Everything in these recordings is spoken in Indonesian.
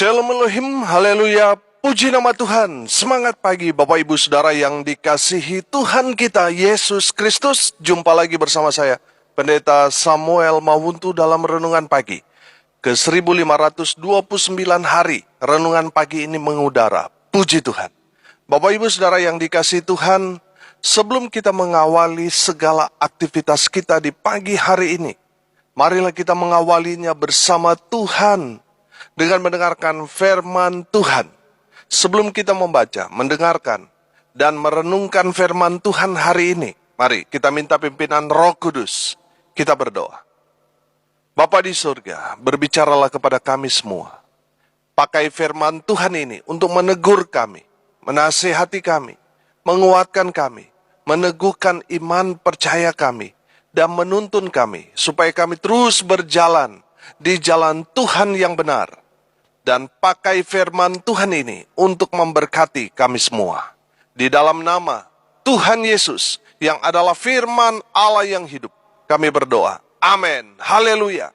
Shalom Elohim, haleluya, puji nama Tuhan. Semangat pagi Bapak Ibu Saudara yang dikasihi Tuhan kita Yesus Kristus. Jumpa lagi bersama saya, Pendeta Samuel Mawuntu dalam Renungan Pagi. Ke 1529 hari, Renungan Pagi ini mengudara. Puji Tuhan. Bapak Ibu Saudara yang dikasihi Tuhan, sebelum kita mengawali segala aktivitas kita di pagi hari ini, marilah kita mengawalinya bersama Tuhan dengan mendengarkan firman Tuhan. Sebelum kita membaca, mendengarkan, dan merenungkan firman Tuhan hari ini, mari kita minta pimpinan Roh Kudus. Kita berdoa. Bapa di surga, berbicaralah kepada kami semua. Pakai firman Tuhan ini untuk menegur kami, menasihati kami, menguatkan kami, meneguhkan iman percaya kami, dan menuntun kami supaya kami terus berjalan di jalan Tuhan yang benar. Dan pakai firman Tuhan ini untuk memberkati kami semua. Di dalam nama Tuhan Yesus yang adalah firman Allah yang hidup, kami berdoa. Amin. Haleluya.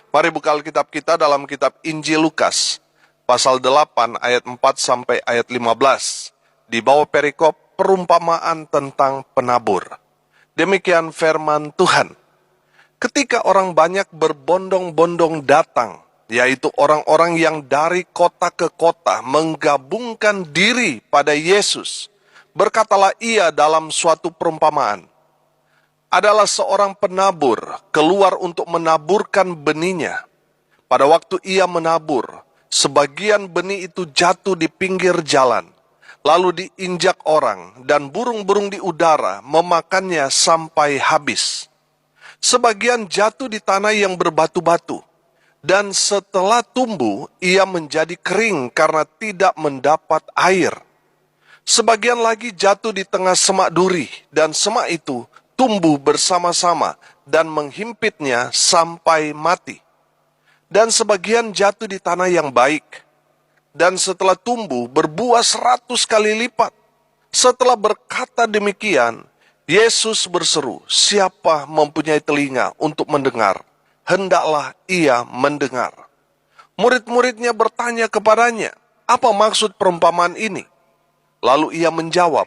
Mari buka Alkitab kita dalam kitab Injil Lukas, pasal 8 ayat 4 sampai ayat 15. Di bawah perikop perumpamaan tentang penabur. Demikian firman Tuhan. Ketika orang banyak berbondong-bondong datang, yaitu orang-orang yang dari kota ke kota menggabungkan diri pada Yesus, berkatalah ia dalam suatu perumpamaan. Adalah seorang penabur keluar untuk menaburkan benihnya. Pada waktu ia menabur, sebagian benih itu jatuh di pinggir jalan, lalu diinjak orang, dan burung-burung di udara memakannya sampai habis. Sebagian jatuh di tanah yang berbatu-batu, dan setelah tumbuh, ia menjadi kering karena tidak mendapat air. Sebagian lagi jatuh di tengah semak duri, dan semak itu tumbuh bersama-sama dan menghimpitnya sampai mati. Dan sebagian jatuh di tanah yang baik, dan setelah tumbuh berbuah 100 kali lipat. Setelah berkata demikian, Yesus berseru, siapa mempunyai telinga untuk mendengar, hendaklah ia mendengar. Murid-muridnya bertanya kepadanya, apa maksud perumpamaan ini? Lalu ia menjawab,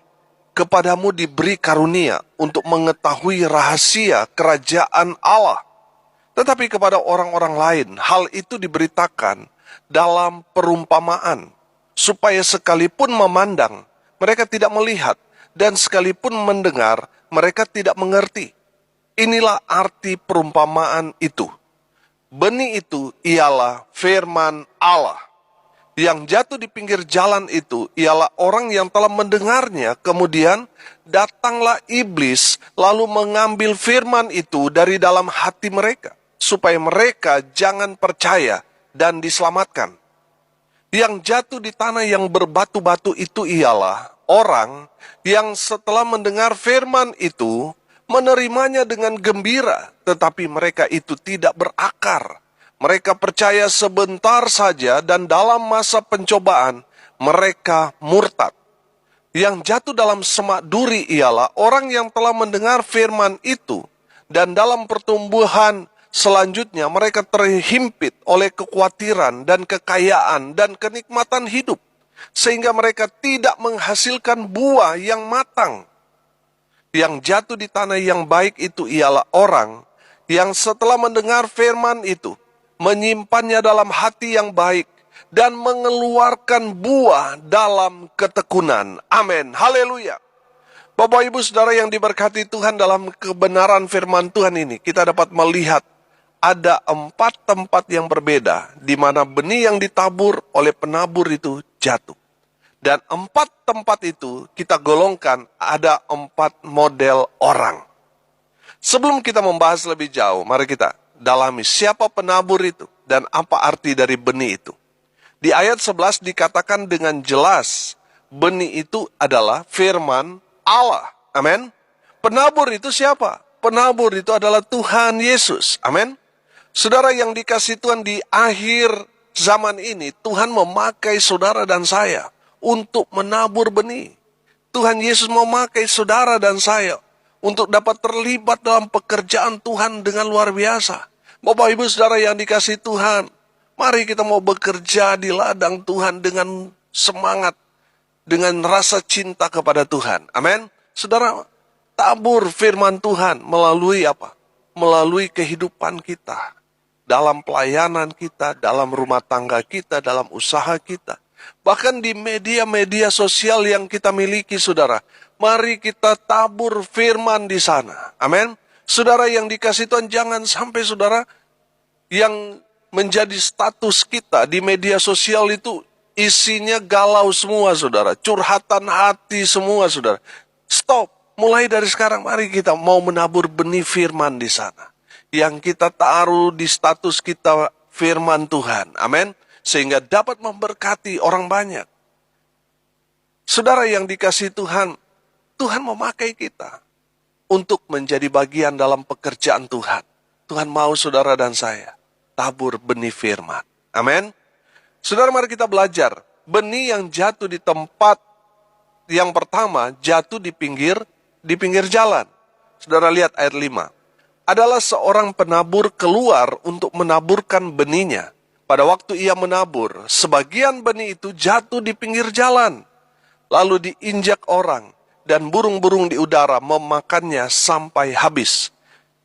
kepadamu diberi karunia untuk mengetahui rahasia kerajaan Allah. Tetapi kepada orang-orang lain, hal itu diberitakan dalam perumpamaan, supaya sekalipun memandang, mereka tidak melihat, dan sekalipun mendengar, mereka tidak mengerti. Inilah arti perumpamaan itu. Benih itu ialah firman Allah. Yang jatuh di pinggir jalan itu ialah orang yang telah mendengarnya, kemudian datanglah iblis lalu mengambil firman itu dari dalam hati mereka, supaya mereka jangan percaya dan diselamatkan. Yang jatuh di tanah yang berbatu-batu itu ialah orang yang setelah mendengar firman itu, menerimanya dengan gembira, tetapi mereka itu tidak berakar. Mereka percaya sebentar saja dan dalam masa pencobaan mereka murtad. Yang jatuh dalam semak duri ialah orang yang telah mendengar firman itu dan dalam pertumbuhan selanjutnya mereka terhimpit oleh kekhawatiran dan kekayaan dan kenikmatan hidup, sehingga mereka tidak menghasilkan buah yang matang. Yang jatuh di tanah yang baik itu ialah orang yang setelah mendengar firman itu, menyimpannya dalam hati yang baik, dan mengeluarkan buah dalam ketekunan. Amin. Haleluya. Bapak Ibu Saudara yang diberkati Tuhan, dalam kebenaran firman Tuhan ini, kita dapat melihat ada 4 tempat yang berbeda, di mana benih yang ditabur oleh penabur itu jatuh. Dan 4 tempat itu kita golongkan ada 4 model orang. Sebelum kita membahas lebih jauh, mari kita dalami siapa penabur itu dan apa arti dari benih itu. Di ayat 11 dikatakan dengan jelas, benih itu adalah firman Allah. Amin. Penabur itu siapa? Penabur itu adalah Tuhan Yesus. Amin. Saudara yang dikasihi Tuhan, di akhir zaman ini, Tuhan memakai saudara dan saya untuk menabur benih. Tuhan Yesus memakai saudara dan saya untuk dapat terlibat dalam pekerjaan Tuhan dengan luar biasa. Bapak Ibu Saudara yang dikasihi Tuhan, Mari kita mau bekerja di ladang Tuhan dengan semangat, dengan rasa cinta kepada Tuhan. Amin. Saudara, tabur firman Tuhan melalui apa? Melalui kehidupan kita. Dalam pelayanan kita, dalam rumah tangga kita, dalam usaha kita. Bahkan di media-media sosial yang kita miliki, saudara. Mari kita tabur firman di sana. Amin. Saudara yang dikasih Tuhan, jangan sampai saudara yang menjadi status kita di media sosial itu isinya galau semua, saudara. Curhatan hati semua, saudara. Stop. Mulai dari sekarang, mari kita mau menabur benih firman di sana. Yang kita taruh di status kita firman Tuhan. Amin. Sehingga dapat memberkati orang banyak. Saudara yang dikasihi Tuhan, Tuhan memakai kita untuk menjadi bagian dalam pekerjaan Tuhan. Tuhan mau saudara dan saya tabur benih firman. Amin. Saudara, mari kita belajar. Benih yang jatuh di tempat yang pertama, jatuh di pinggir jalan. Saudara lihat ayat 5. Adalah seorang penabur keluar untuk menaburkan benihnya. Pada waktu ia menabur, sebagian benih itu jatuh di pinggir jalan. Lalu diinjak orang, dan burung-burung di udara memakannya sampai habis.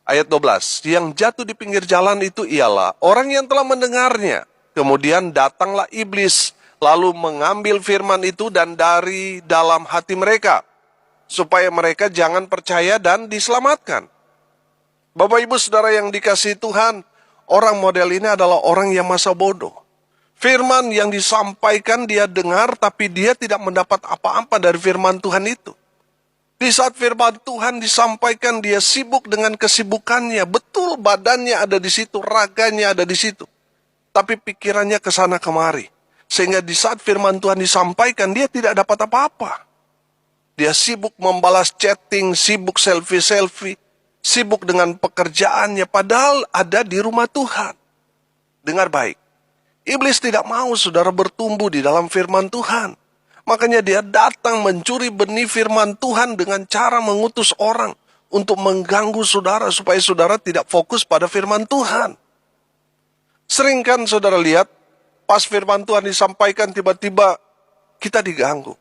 Ayat 12. Yang jatuh di pinggir jalan itu ialah orang yang telah mendengarnya. Kemudian datanglah iblis, lalu mengambil firman itu dan dari dalam hati mereka, supaya mereka jangan percaya dan diselamatkan. Bapak ibu saudara yang dikasihi Tuhan, orang model ini adalah orang yang masa bodoh. Firman yang disampaikan dia dengar, tapi dia tidak mendapat apa-apa dari firman Tuhan itu. Di saat firman Tuhan disampaikan, dia sibuk dengan kesibukannya. Betul, badannya ada di situ, raganya ada di situ. Tapi pikirannya ke sana kemari. Sehingga di saat firman Tuhan disampaikan, dia tidak dapat apa-apa. Dia sibuk membalas chatting, sibuk selfie-selfie, sibuk dengan pekerjaannya, padahal ada di rumah Tuhan. Dengar baik, iblis tidak mau saudara bertumbuh di dalam firman Tuhan. Makanya dia datang mencuri benih firman Tuhan dengan cara mengutus orang untuk mengganggu saudara supaya saudara tidak fokus pada firman Tuhan. Sering kan saudara lihat, pas firman Tuhan disampaikan tiba-tiba kita diganggu.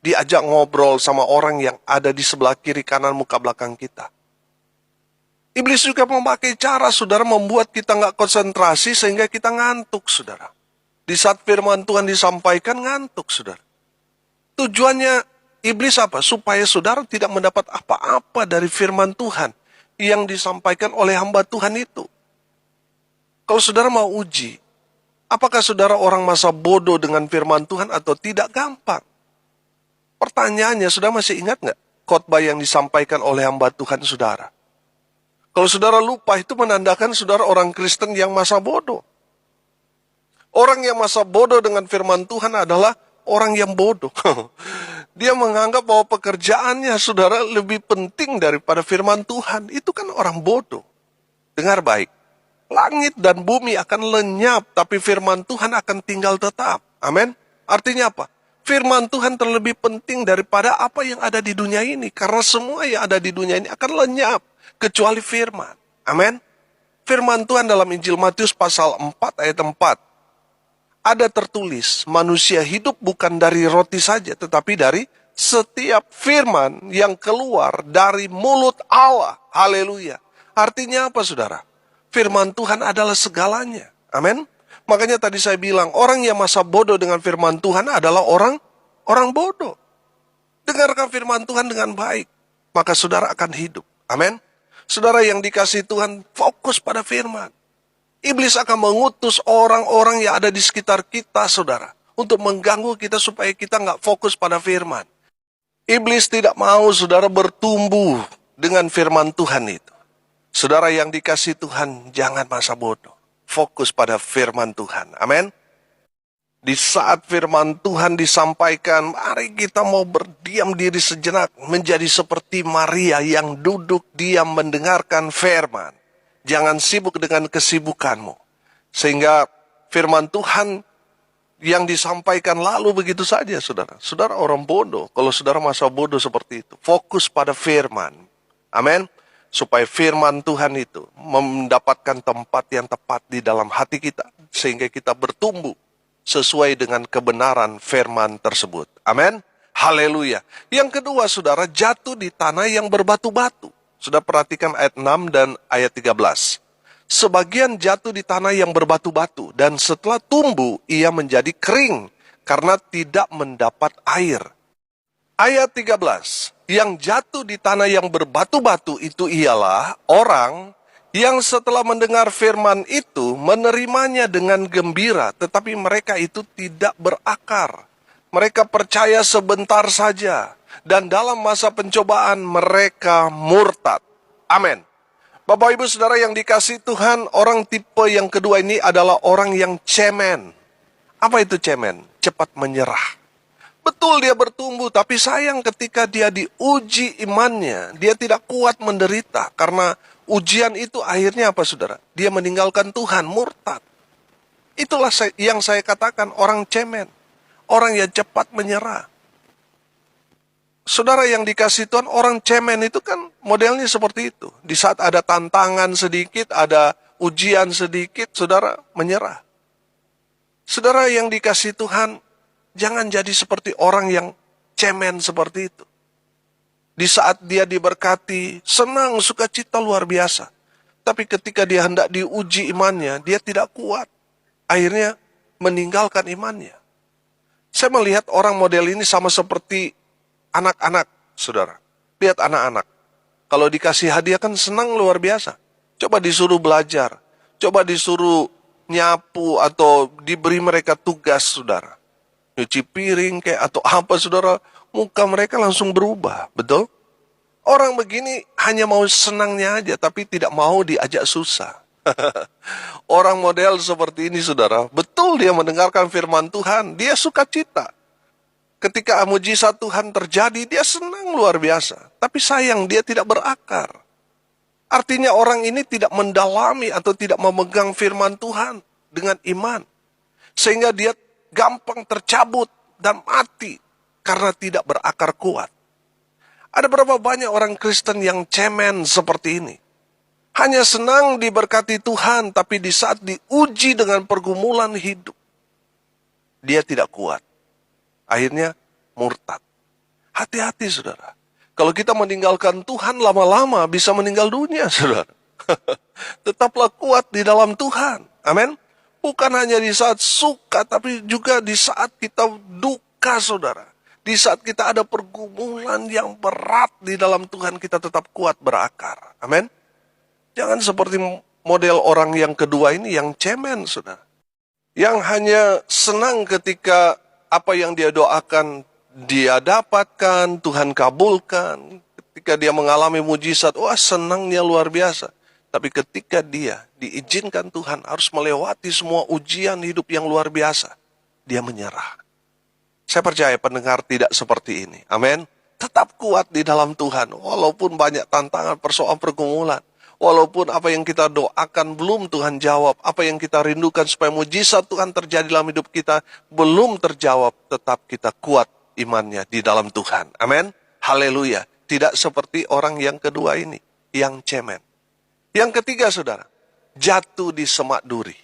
Diajak ngobrol sama orang yang ada di sebelah kiri kanan muka belakang kita. Iblis juga memakai cara saudara membuat kita nggak konsentrasi sehingga kita ngantuk saudara. Di saat firman Tuhan disampaikan ngantuk saudara. Tujuannya iblis apa? Supaya saudara tidak mendapat apa-apa dari firman Tuhan yang disampaikan oleh hamba Tuhan itu. Kalau saudara mau uji, apakah saudara orang masa bodoh dengan firman Tuhan atau tidak? Gampang. Pertanyaannya, saudara masih ingat nggak khotbah yang disampaikan oleh hamba Tuhan saudara? Kalau saudara lupa, itu menandakan saudara orang Kristen yang masa bodoh. Orang yang masa bodoh dengan firman Tuhan adalah orang yang bodoh. Dia menganggap bahwa pekerjaannya saudara lebih penting daripada firman Tuhan. Itu kan orang bodoh. Dengar baik. Langit dan bumi akan lenyap, tapi firman Tuhan akan tinggal tetap. Amin. Artinya apa? Firman Tuhan terlebih penting daripada apa yang ada di dunia ini. Karena semua yang ada di dunia ini akan lenyap. Kecuali firman. Amin. Firman Tuhan dalam Injil Matius pasal 4 ayat 4. Ada tertulis, manusia hidup bukan dari roti saja, tetapi dari setiap firman yang keluar dari mulut Allah. Haleluya. Artinya apa saudara? Firman Tuhan adalah segalanya. Amin. Makanya tadi saya bilang, orang yang masa bodoh dengan firman Tuhan adalah orang bodoh. Dengarkan firman Tuhan dengan baik, maka saudara akan hidup. Amin. Saudara yang dikasihi Tuhan, fokus pada firman. Iblis akan mengutus orang-orang yang ada di sekitar kita, saudara, untuk mengganggu kita supaya kita nggak fokus pada firman. Iblis tidak mau saudara bertumbuh dengan firman Tuhan itu. Saudara yang dikasihi Tuhan, jangan masa bodoh. Fokus pada firman Tuhan. Amin. Di saat firman Tuhan disampaikan, mari kita mau berdiam diri sejenak, menjadi seperti Maria yang duduk diam mendengarkan firman. Jangan sibuk dengan kesibukanmu. Sehingga firman Tuhan yang disampaikan lalu begitu saja, saudara. Saudara orang bodoh, kalau saudara masa bodoh seperti itu. Fokus pada firman. Amin. supaya firman Tuhan itu mendapatkan tempat yang tepat di dalam hati kita, sehingga kita bertumbuh sesuai dengan kebenaran firman tersebut. Amin. Haleluya. Yang kedua, saudara, jatuh di tanah yang berbatu-batu. Sudah perhatikan ayat 6 dan ayat 13. Sebagian jatuh di tanah yang berbatu-batu, dan setelah tumbuh, ia menjadi kering, karena tidak mendapat air. Ayat 13, yang jatuh di tanah yang berbatu-batu itu ialah orang yang setelah mendengar firman itu, menerimanya dengan gembira, tetapi mereka itu tidak berakar. Mereka percaya sebentar saja, dan dalam masa pencobaan mereka murtad. Amin. Bapak Ibu Saudara yang dikasihi Tuhan, orang tipe yang kedua ini adalah orang yang cemen. Apa itu cemen? Cepat menyerah. Betul dia bertumbuh, tapi sayang ketika dia diuji imannya, dia tidak kuat menderita. Karena ujian itu akhirnya apa saudara? Dia meninggalkan Tuhan, murtad. Itulah yang saya katakan orang cemen. Orang yang cepat menyerah. Saudara yang dikasih Tuhan, orang cemen itu kan modelnya seperti itu. Di saat ada tantangan sedikit, ada ujian sedikit, saudara menyerah. Saudara yang dikasih Tuhan, jangan jadi seperti orang yang cemen seperti itu. Di saat dia diberkati, senang, sukacita luar biasa. Tapi ketika dia hendak diuji imannya, dia tidak kuat. Akhirnya meninggalkan imannya. Saya melihat orang model ini sama seperti anak-anak, saudara. Lihat anak-anak. Kalau dikasih hadiah kan senang luar biasa. Coba disuruh belajar. Coba disuruh nyapu atau diberi mereka tugas, saudara. Nyuci piring kayak atau apa, saudara. Muka mereka langsung berubah, betul? Orang begini hanya mau senangnya aja, tapi tidak mau diajak susah. Orang model seperti ini, saudara, betul dia mendengarkan firman Tuhan, dia sukacita. Ketika mujizat Tuhan terjadi, dia senang luar biasa. Tapi sayang, dia tidak berakar. Artinya orang ini tidak mendalami atau tidak memegang firman Tuhan dengan iman. Sehingga dia gampang tercabut dan mati karena tidak berakar kuat. Ada berapa banyak orang Kristen yang cemen seperti ini. Hanya senang diberkati Tuhan, tapi di saat diuji dengan pergumulan hidup, dia tidak kuat. Akhirnya murtad. Hati-hati, saudara. Kalau kita meninggalkan Tuhan, lama-lama bisa meninggal dunia, saudara. Tetaplah kuat di dalam Tuhan. Amin. Bukan hanya di saat suka, tapi juga di saat kita duka, saudara. Di saat kita ada pergumulan yang berat di dalam Tuhan, kita tetap kuat berakar. Amin. Jangan seperti model orang yang kedua ini yang cemen, saudara. Yang hanya senang ketika apa yang dia doakan dia dapatkan, Tuhan kabulkan. Ketika dia mengalami mujizat, wah senangnya luar biasa. Tapi ketika dia diizinkan Tuhan harus melewati semua ujian hidup yang luar biasa, dia menyerah. Saya percaya pendengar tidak seperti ini. Amin. Tetap kuat di dalam Tuhan, walaupun banyak tantangan, persoalan, pergumulan. Walaupun apa yang kita doakan belum Tuhan jawab, apa yang kita rindukan supaya mujizat Tuhan terjadi dalam hidup kita belum terjawab, tetap kita kuat imannya di dalam Tuhan. Amin. Haleluya. Tidak seperti orang yang kedua ini, yang cemen. Yang ketiga, saudara, jatuh di semak duri.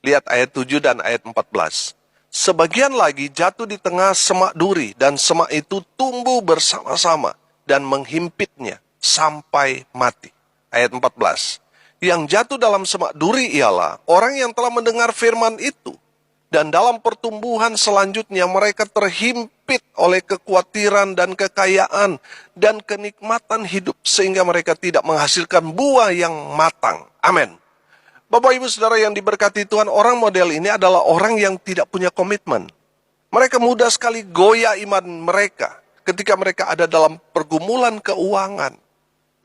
Lihat ayat 7 dan ayat 14. Sebagian lagi jatuh di tengah semak duri, dan semak itu tumbuh bersama-sama dan menghimpitnya sampai mati. Ayat 14. Yang jatuh dalam semak duri ialah orang yang telah mendengar firman itu, dan dalam pertumbuhan selanjutnya mereka terhimpit oleh kekhawatiran dan kekayaan dan kenikmatan hidup, sehingga mereka tidak menghasilkan buah yang matang. Amin. Bapak Ibu Saudara yang diberkati Tuhan, orang model ini adalah orang yang tidak punya komitmen. Mereka mudah sekali goyah iman mereka ketika mereka ada dalam pergumulan keuangan.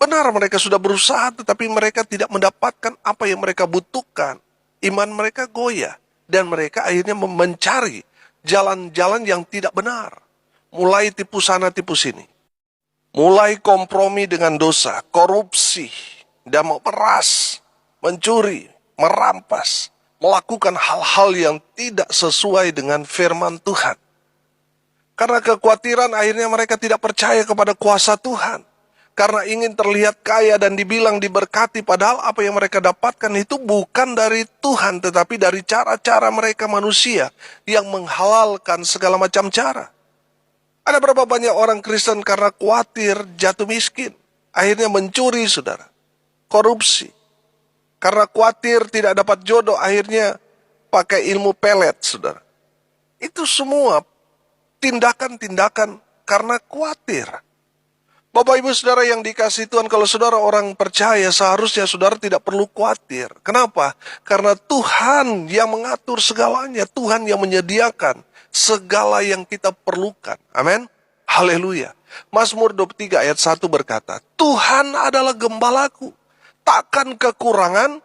Benar mereka sudah berusaha, tetapi mereka tidak mendapatkan apa yang mereka butuhkan. Iman mereka goyah. Dan mereka akhirnya mencari jalan-jalan yang tidak benar. Mulai tipu sana, tipu sini. Mulai kompromi dengan dosa, korupsi, dan memeras, mencuri, merampas, melakukan hal-hal yang tidak sesuai dengan firman Tuhan. Karena kekhawatiran akhirnya mereka tidak percaya kepada kuasa Tuhan. Karena ingin terlihat kaya dan dibilang diberkati, padahal apa yang mereka dapatkan itu bukan dari Tuhan, tetapi dari cara-cara mereka manusia yang menghalalkan segala macam cara. Ada berapa banyak orang Kristen karena khawatir jatuh miskin, akhirnya mencuri, saudara. Korupsi. Karena khawatir tidak dapat jodoh, akhirnya pakai ilmu pelet, saudara. Itu semua tindakan-tindakan karena khawatir. Bapak ibu saudara yang dikasihi Tuhan, kalau saudara orang percaya, seharusnya saudara tidak perlu khawatir. Kenapa? Karena Tuhan yang mengatur segalanya, Tuhan yang menyediakan segala yang kita perlukan. Amin. Haleluya. Mazmur 23 ayat 1 berkata, Tuhan adalah gembalaku, takkan kekurangan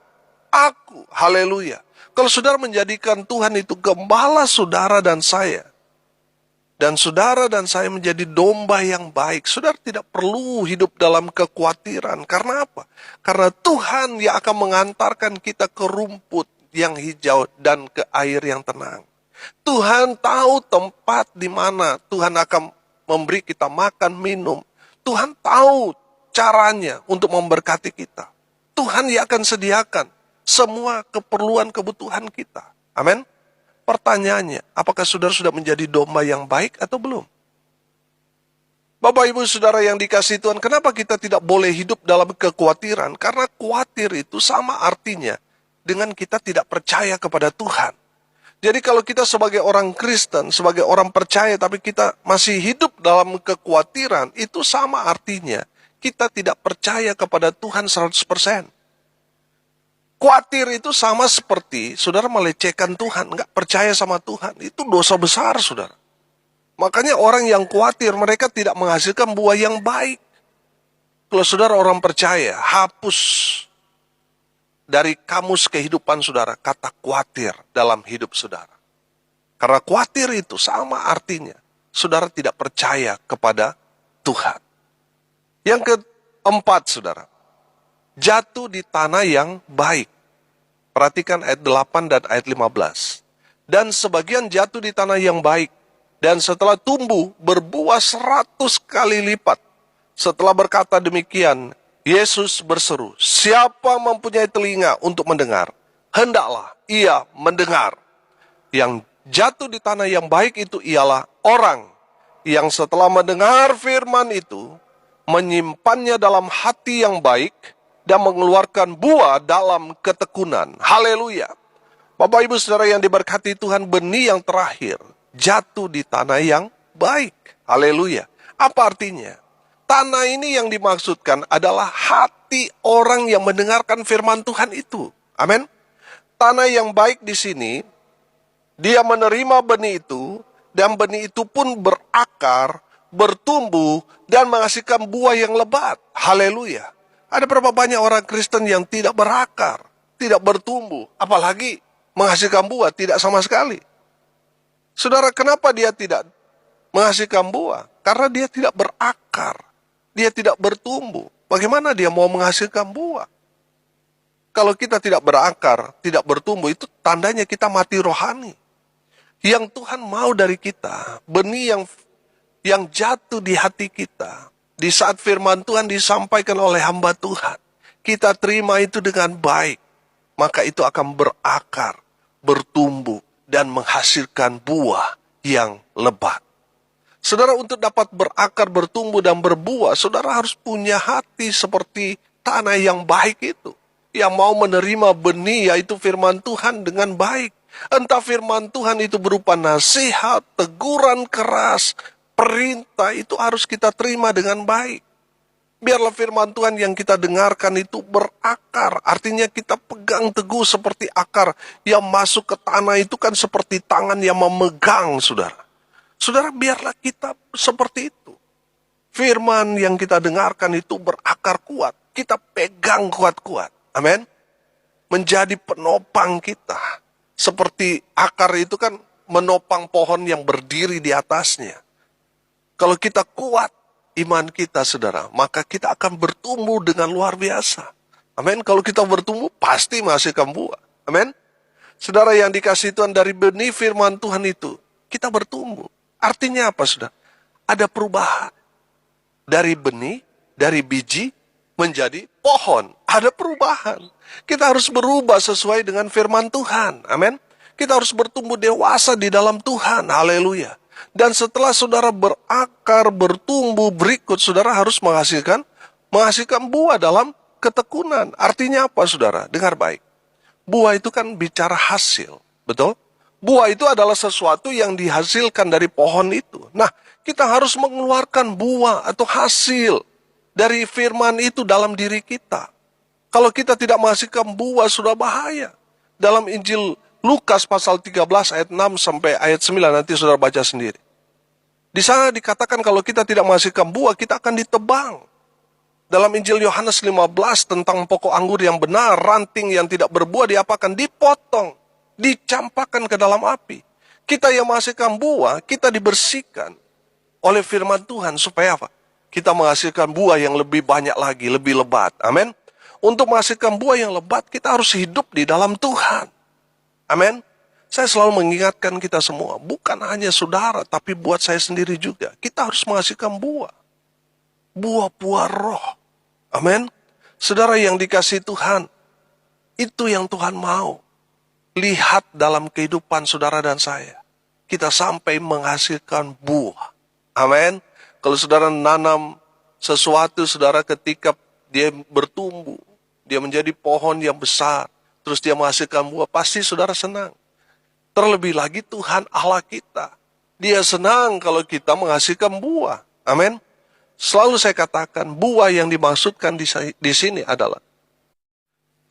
aku. Haleluya. Kalau saudara menjadikan Tuhan itu gembala saudara dan saya, dan saudara dan saya menjadi domba yang baik, saudara tidak perlu hidup dalam kekhawatiran. Karena apa? Karena Tuhan yang akan mengantarkan kita ke rumput yang hijau dan ke air yang tenang. Tuhan tahu tempat di mana Tuhan akan memberi kita makan, minum. Tuhan tahu caranya untuk memberkati kita. Tuhan yang akan sediakan semua keperluan kebutuhan kita. Amin. Pertanyaannya, apakah saudara sudah menjadi domba yang baik atau belum? Bapak ibu saudara yang dikasihi Tuhan, kenapa kita tidak boleh hidup dalam kekhawatiran? Karena khawatir itu sama artinya dengan kita tidak percaya kepada Tuhan. Jadi kalau kita sebagai orang Kristen, sebagai orang percaya, tapi kita masih hidup dalam kekhawatiran, itu sama artinya kita tidak percaya kepada Tuhan 100%. Khawatir itu sama seperti saudara melecehkan Tuhan, nggak percaya sama Tuhan. Itu dosa besar, saudara. Makanya orang yang khawatir, mereka tidak menghasilkan buah yang baik. Kalau saudara orang percaya, hapus dari kamus kehidupan saudara kata khawatir dalam hidup saudara. Karena khawatir itu sama artinya saudara tidak percaya kepada Tuhan. Yang keempat, saudara, jatuh di tanah yang baik. Perhatikan ayat 8 dan ayat 15. Dan sebagian jatuh di tanah yang baik, dan setelah tumbuh berbuah 100 kali lipat. Setelah berkata demikian, Yesus berseru, siapa mempunyai telinga untuk mendengar, hendaklah ia mendengar. Yang jatuh di tanah yang baik itu ialah orang yang setelah mendengar firman itu, menyimpannya dalam hati yang baik, dan mengeluarkan buah dalam ketekunan. Haleluya. Bapak ibu saudara yang diberkati Tuhan, benih yang terakhir jatuh di tanah yang baik. Haleluya. Apa artinya? Tanah ini yang dimaksudkan adalah hati orang yang mendengarkan firman Tuhan itu. Amin. Tanah yang baik di sini, dia menerima benih itu, dan benih itu pun berakar, bertumbuh, dan menghasilkan buah yang lebat. Haleluya. Ada berapa banyak orang Kristen yang tidak berakar, tidak bertumbuh, apalagi menghasilkan buah, tidak sama sekali. Saudara, kenapa dia tidak menghasilkan buah? Karena dia tidak berakar, dia tidak bertumbuh. Bagaimana dia mau menghasilkan buah? Kalau kita tidak berakar, tidak bertumbuh, itu tandanya kita mati rohani. Yang Tuhan mau dari kita, benih yang jatuh di hati kita, di saat firman Tuhan disampaikan oleh hamba Tuhan, kita terima itu dengan baik, maka itu akan berakar, bertumbuh, dan menghasilkan buah yang lebat. Saudara, untuk dapat berakar, bertumbuh, dan berbuah, saudara harus punya hati seperti tanah yang baik itu, yang mau menerima benih, yaitu firman Tuhan dengan baik. Entah firman Tuhan itu berupa nasihat, teguran keras, perintah, itu harus kita terima dengan baik. Biarlah firman Tuhan yang kita dengarkan itu berakar. Artinya kita pegang teguh seperti akar yang masuk ke tanah itu kan seperti tangan yang memegang, saudara. Saudara, biarlah kita seperti itu. Firman yang kita dengarkan itu berakar kuat. Kita pegang kuat-kuat. Amin. Menjadi penopang kita. Seperti akar itu kan menopang pohon yang berdiri di atasnya. Kalau kita kuat iman kita, saudara, maka kita akan bertumbuh dengan luar biasa. Amin. Kalau kita bertumbuh, pasti menghasilkan buah. Amin. Saudara yang dikasihi Tuhan, dari benih firman Tuhan itu, kita bertumbuh. Artinya apa, saudara? Ada perubahan. Dari benih dari biji menjadi pohon. Ada perubahan. Kita harus berubah sesuai dengan firman Tuhan. Amin. Kita harus bertumbuh dewasa di dalam Tuhan. Haleluya. Dan setelah saudara berakar, bertumbuh, berikut, saudara harus menghasilkan buah dalam ketekunan. Artinya apa, saudara? Dengar baik. Buah itu kan bicara hasil. Betul? Buah itu adalah sesuatu yang dihasilkan dari pohon itu. Nah, kita harus mengeluarkan buah atau hasil dari firman itu dalam diri kita. Kalau kita tidak menghasilkan buah, sudah bahaya. Dalam Injil Lukas pasal 13 ayat 6 sampai ayat 9, nanti saudara baca sendiri. Di sana dikatakan kalau kita tidak menghasilkan buah, kita akan ditebang. Dalam Injil Yohanes 15 tentang pokok anggur yang benar, ranting yang tidak berbuah diapakan? Dipotong, dicampakkan ke dalam api. Kita yang menghasilkan buah, kita dibersihkan oleh firman Tuhan supaya apa? Kita menghasilkan buah yang lebih banyak lagi, lebih lebat. Amin. Untuk menghasilkan buah yang lebat, kita harus hidup di dalam Tuhan. Amin. Saya selalu mengingatkan kita semua, bukan hanya saudara, tapi buat saya sendiri juga. Kita harus menghasilkan buah. Buah-buah roh. Amin. Saudara yang dikasihi Tuhan, itu yang Tuhan mau. Lihat dalam kehidupan saudara dan saya. Kita sampai menghasilkan buah. Amin. Kalau saudara nanam sesuatu, saudara, ketika dia bertumbuh, dia menjadi pohon yang besar, terus dia menghasilkan buah, pasti saudara senang. Terlebih lagi Tuhan Allah kita. Dia senang kalau kita menghasilkan buah. Amin. Selalu saya katakan, buah yang dimaksudkan di sini adalah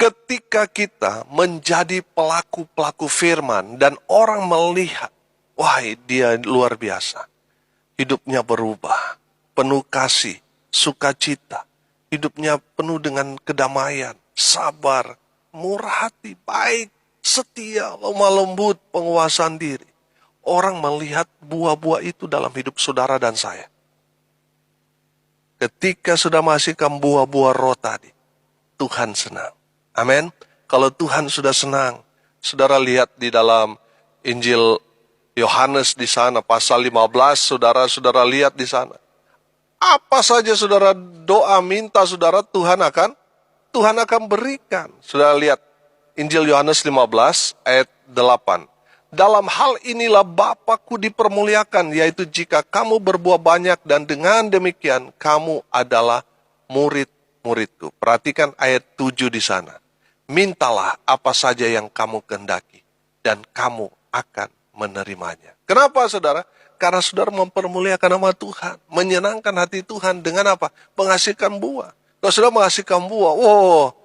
ketika kita menjadi pelaku-pelaku firman dan orang melihat, wah, dia luar biasa. Hidupnya berubah, penuh kasih, sukacita. Hidupnya penuh dengan kedamaian, sabar, murah hati, baik, setia, lemah lembut, penguasaan diri. Orang melihat buah-buah itu dalam hidup saudara dan saya. Ketika sudah menghasilkan buah-buah roh tadi, Tuhan senang. Amin. Kalau Tuhan sudah senang, saudara lihat di dalam Injil Yohanes di sana, pasal 15, saudara lihat di sana. Apa saja saudara doa, minta saudara, Tuhan akan berikan. Saudara lihat Injil Yohanes 15 ayat 8. Dalam hal inilah Bapakku dipermuliakan, yaitu jika kamu berbuah banyak dan dengan demikian kamu adalah murid-muridku. Perhatikan ayat 7 di sana. Mintalah apa saja yang kamu kehendaki dan kamu akan menerimanya. Kenapa saudara? Karena saudara mempermuliakan nama Tuhan, menyenangkan hati Tuhan dengan apa? Menghasilkan buah. Kalau saudara menghasilkan buah,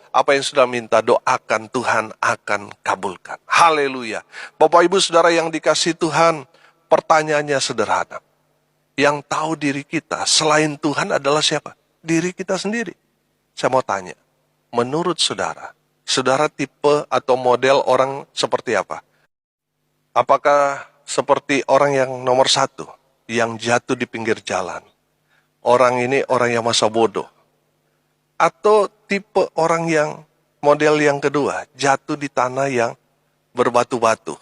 apa yang sudah minta, doakan, Tuhan akan kabulkan. Haleluya. Bapak Ibu Saudara yang dikasihi Tuhan, pertanyaannya sederhana. Yang tahu diri kita selain Tuhan adalah siapa? Diri kita sendiri. Saya mau tanya, menurut saudara, saudara tipe atau model orang seperti apa? Apakah seperti orang yang nomor 1, yang jatuh di pinggir jalan? Orang ini orang yang masa bodoh. Atau tipe orang yang model yang kedua, jatuh di tanah yang berbatu-batu.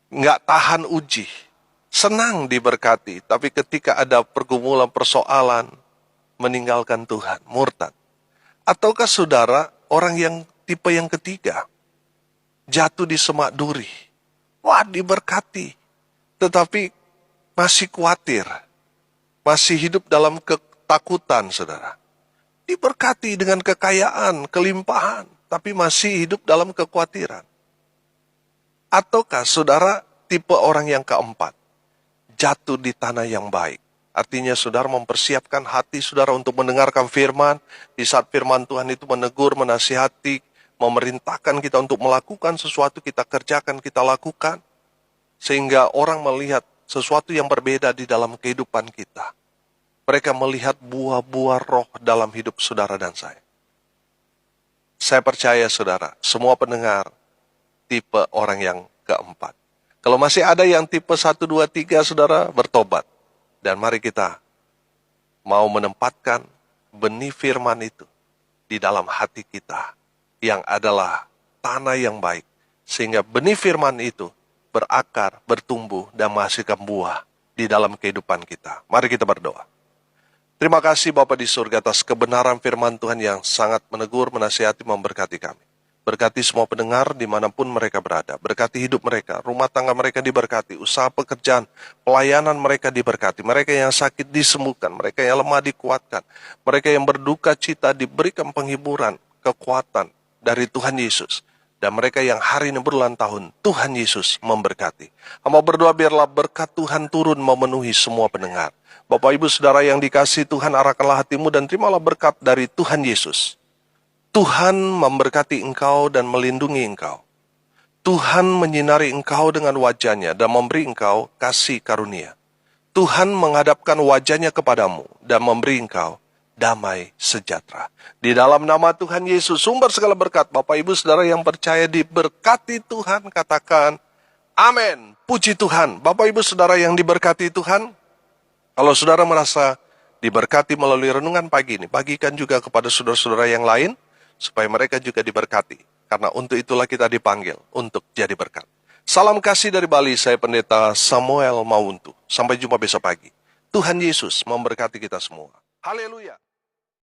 Nggak tahan uji, senang diberkati, tapi ketika ada pergumulan, persoalan, meninggalkan Tuhan, murtad. Ataukah saudara orang yang tipe yang ketiga, jatuh di semak duri, wah diberkati, tetapi masih khawatir, masih hidup dalam ketakutan saudara. Diberkati dengan kekayaan, kelimpahan, tapi masih hidup dalam kekhawatiran. Ataukah saudara tipe orang yang keempat, jatuh di tanah yang baik. Artinya saudara mempersiapkan hati saudara untuk mendengarkan firman. Di saat firman Tuhan itu menegur, menasihati, memerintahkan kita untuk melakukan sesuatu, kita kerjakan, kita lakukan. Sehingga orang melihat sesuatu yang berbeda di dalam kehidupan kita. Mereka melihat buah-buah roh dalam hidup saudara dan saya. Saya percaya saudara, semua pendengar tipe orang yang keempat. Kalau masih ada yang tipe 1, 2, 3 saudara, bertobat. Dan mari kita mau menempatkan benih firman itu di dalam hati kita. Yang adalah tanah yang baik. Sehingga benih firman itu berakar, bertumbuh, dan menghasilkan buah di dalam kehidupan kita. Mari kita berdoa. Terima kasih Bapa di surga atas kebenaran firman Tuhan yang sangat menegur, menasihati, memberkati kami. Berkati semua pendengar dimanapun mereka berada. Berkati hidup mereka, rumah tangga mereka diberkati, usaha pekerjaan, pelayanan mereka diberkati. Mereka yang sakit disembuhkan, mereka yang lemah dikuatkan. Mereka yang berduka cita diberikan penghiburan, kekuatan dari Tuhan Yesus. Dan mereka yang hari ini berulang tahun, Tuhan Yesus memberkati. Hamba berdoa biarlah berkat Tuhan turun memenuhi semua pendengar. Bapak Ibu Saudara yang dikasihi Tuhan, arahkanlah hatimu dan terimalah berkat dari Tuhan Yesus. Tuhan memberkati engkau dan melindungi engkau. Tuhan menyinari engkau dengan wajahnya dan memberi engkau kasih karunia. Tuhan menghadapkan wajahnya kepadamu dan memberi engkau damai sejahtera. Di dalam nama Tuhan Yesus, sumber segala berkat, Bapak Ibu Saudara yang percaya diberkati Tuhan, katakan amin. Puji Tuhan. Bapak Ibu Saudara yang diberkati Tuhan, kalau saudara merasa diberkati melalui renungan pagi ini, bagikan juga kepada saudara-saudara yang lain, supaya mereka juga diberkati. Karena untuk itulah kita dipanggil, untuk jadi berkat. Salam kasih dari Bali, saya Pendeta Samuel Mawuntu. Sampai jumpa besok pagi. Tuhan Yesus memberkati kita semua. Haleluya.